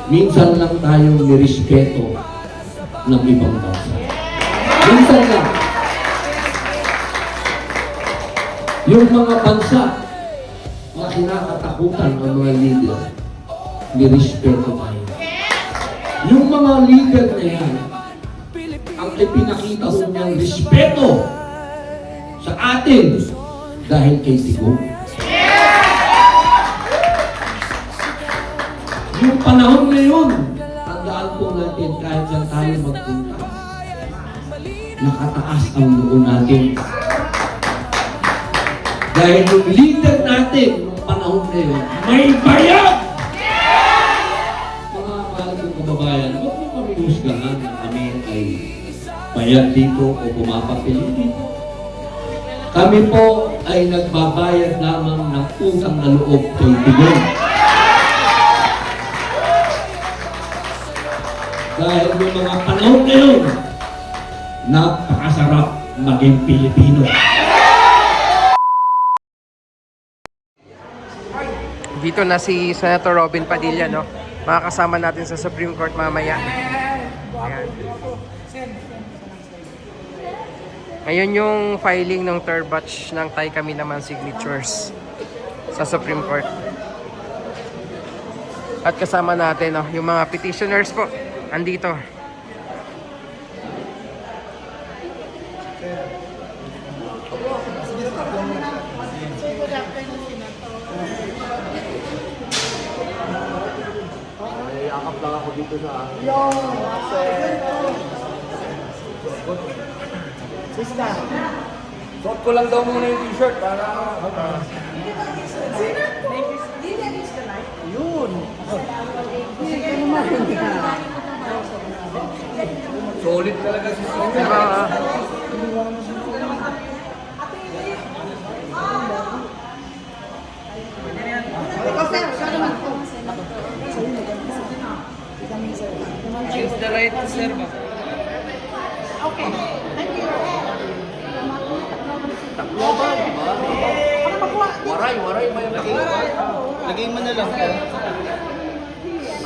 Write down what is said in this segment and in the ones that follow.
minsan lang tayong nirespeto ng ibang bansa. Minsan lang. Yung mga bansa na kinakatakutan ng mga leader, nirespeto tayo. Yung mga leader na yan, ang ipinakita ho niyang respeto sa atin dahil kay Digong. Yung panahon na yun, tandaan po natin kahit saan tayo magpunta, nakataas ang loob natin. Dahil yung leader natin, yung panahon na yun, may bayad! Mga mahal kong kababayan, huwag mo kami husgahan na kami ay bayad dito o pumapapili dito. Kami po ay nagbabayad lamang ng utang na loob kay Digong. Dahil yung mga panahon na yun, napakasarap maging Pilipino. Dito na si Senator Robin Padilla, no? Makakasama natin sa Supreme Court mamaya. Ayan. Ngayon yung filing ng third batch ng Tay Kami Naman signatures sa Supreme Court. At kasama natin, no, yung mga petitioners po. Andito. Yakap lang ako dito sa Sista. suot ko lang daw muna yung t-shirt para Yun. Sige naman. solid talaga si Sina. Diba? Choose the right to serve. Okay. Thank you. Takloban, diba? Waray ba yung lagay? Lagay mo na lang.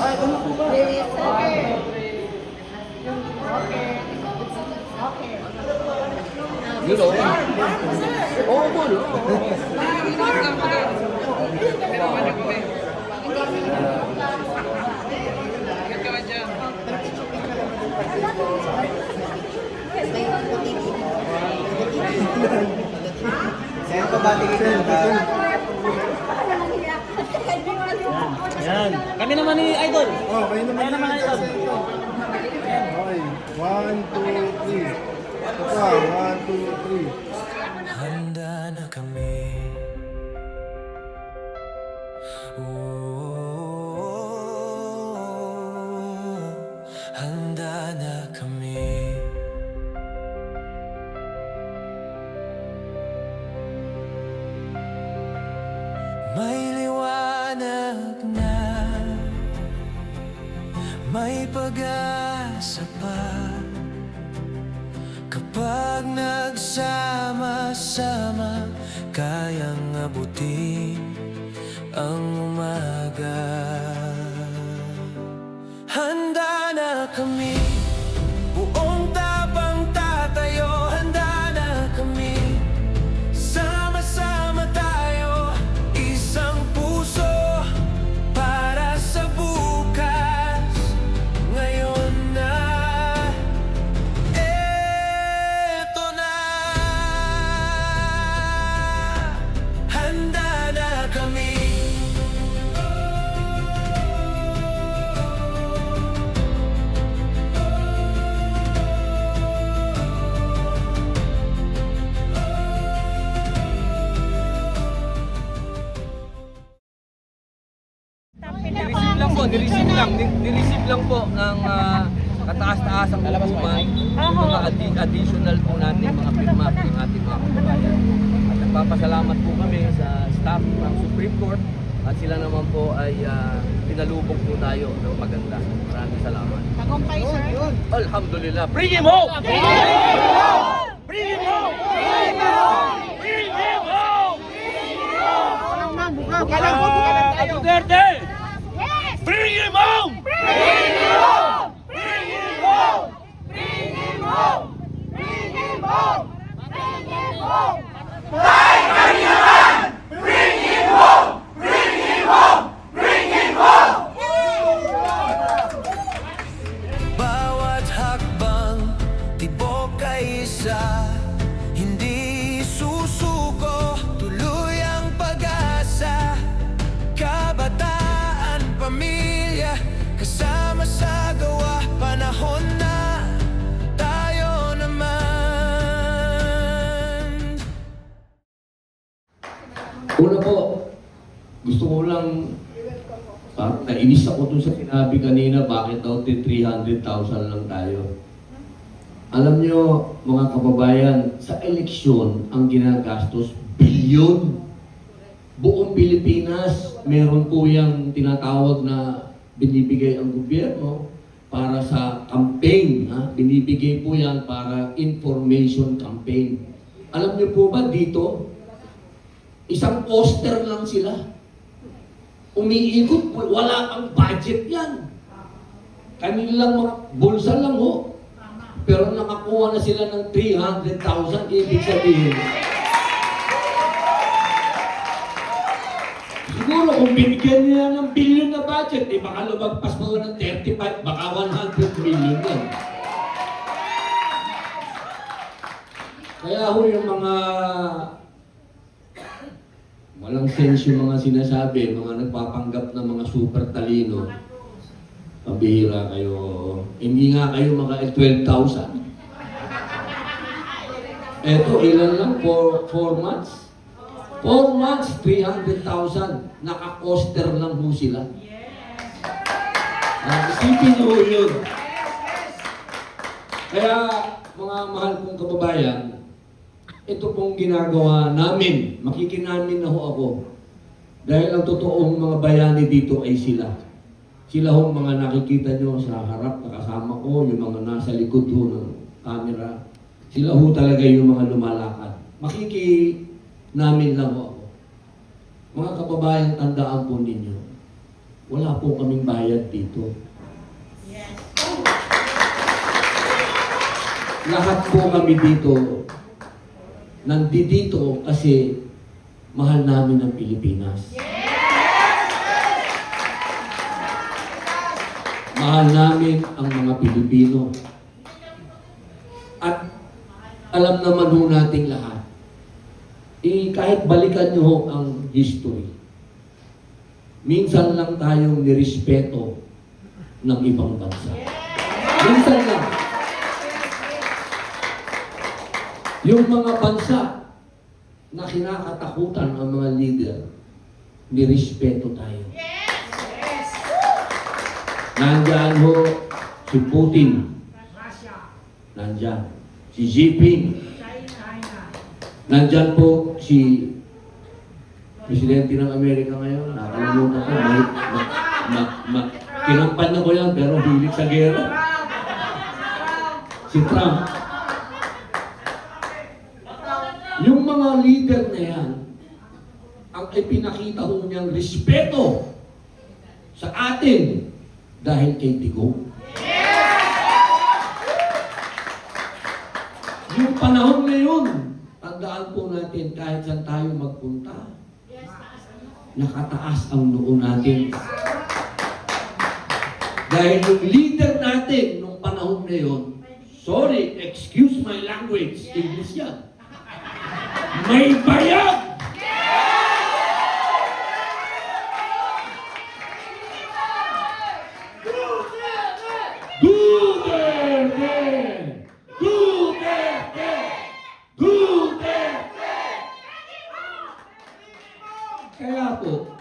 Ay, ano po ba? Okay. Yun o. Oo po, no? Saan ko ba tingin ka? Yan. Kami naman ni Idol. Oh, kayo naman Kaya naman Idol. Okay. 1, 2, 3. Ito pa. 1, 2, 3. Handa na kami. Handa na kami. May liwanag na, may pag-asa pa. Kapag nagsama-sama, kayang abutin ang umaga. Handa na kami, buong tapang tatayo. Handa na kami, sama-sama tayo, isang puso para sa bukas. Ngayon na, eto na. Handa na kami. Nireceive lang po ng kataas-taas ang hukuman yung mga additional po natin, mga pirma ng ating mga kababayan. At nagpapasalamat po kami sa staff ng Supreme Court at sila naman po ay pinalubog po tayo ng maganda. Maraming salamat. Tagumpay, sir. Alhamdulillah. Bring him home! Bring him home! Bring him home! Bring him home! Bring him home! Buka lang po tayo. Duterte! Bring him home! gusto ko lang, parang nainis ako dun sa sinabi kanina, bakit daw 300,000 lang tayo. Alam nyo, mga kababayan, sa eleksyon, ang ginagastos, bilyon. Buong Pilipinas, meron po yung tinatawag na binibigay ang gobyerno para sa campaign. Ha? Binibigay po yan para information campaign. Alam niyo po ba dito, isang poster lang sila. Umiikot po, wala pang budget yan. Kanilang mga bulsa lang ho. Pero nakakuha na sila ng 300,000, ibig sabihin. Siguro kung binigyan nila ng billion na budget, baka lumagpas mo ng 35, baka 100 million yan. Kaya ho yung mga walang sense yung mga sinasabi, mga nagpapanggap na mga super talino. Pambihira kayo. Hindi nga kayo mga 12,000. Eto, ilan lang? 4 months? 4 months, 300,000. Naka-coaster lang ho sila. Isipin nyo yun. Kaya, mga mahal kong kababayan, ito pong ginagawa namin. Makikinamin na ho ako. Dahil ang totoong mga bayani dito ay sila. Sila ho mga nakikita nyo sa harap, nakasama ko, yung mga nasa likod ho ng camera. Sila ho talaga yung mga lumalakad. Makikinamin lang ho ako. Mga kababayan, tandaan po ninyo, wala po kaming bayad dito. Lahat po kami dito, nandito kasi mahal namin ang Pilipinas. Mahal namin ang mga Pilipino. At alam naman ho nating lahat, kahit balikan nyo ho ang history, minsan lang tayong nirespeto ng ibang bansa. Minsan lang. Yung mga bansa na kinakatakutan ang mga leader, nirespeto tayo. Nandyan ho si Putin. Nandyan. Si Xi Jinping. Nandyan po si Presidente ng Amerika ngayon. Nakalimutan ko. Kinampan ko yan pero hilig sa gera. Si Trump. Yung mga leader na yan, ang ipinakita ho niyang respeto sa atin dahil kay Digong. Yung panahon na yun, tandaan po natin kahit saan tayo magpunta, nakataas ang noo natin. Dahil yung leader natin nung panahon na yun, sorry, excuse my language, English yan, may bayag! Kaya po,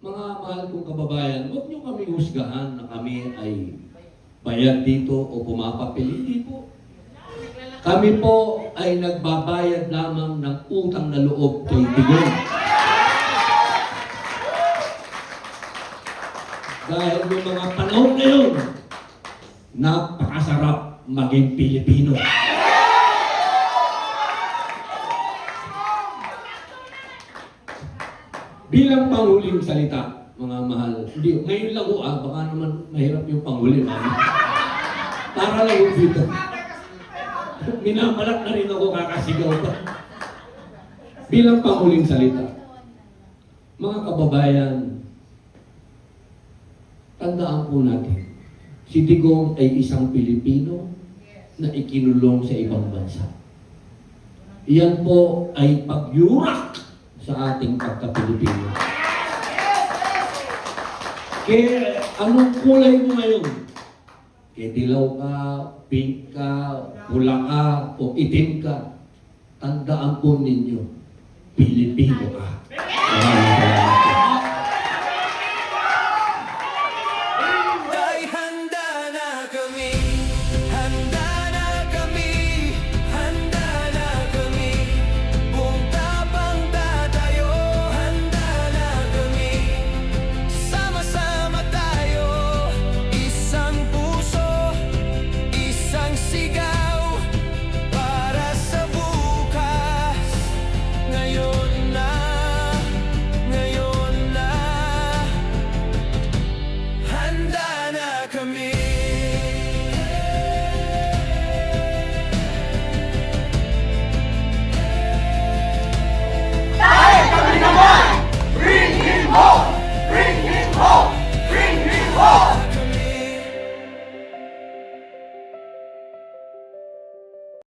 mga mahal kong kababayan, huwag niyo kami husgahan na kami ay bayad dito o pumapapil. Hindi po. Kami po ay nagbabayad lamang ng utang na loob kay Digong. Dahil yung mga panahon na yun, napakasarap maging Pilipino. Bilang panghuling salita, mga mahal, hindi, ngayon lang ho, baka naman mahirap yung panghuli. Para lang ho dito. Minamalak na rin ako, kakasigaw pa. Bilang panghuling salita, mga kababayan, tandaan po natin, si Digong ay isang Pilipino na ikinulong sa ibang bansa. Iyan po ay pagyurak sa ating pagka-Pilipino. Kaya anong kulay mo ngayon? Kaya dilaw ka, pink ka, pula ka, o itim ka. Tandaan po ninyo, Pilipino ka. Maraming salamat.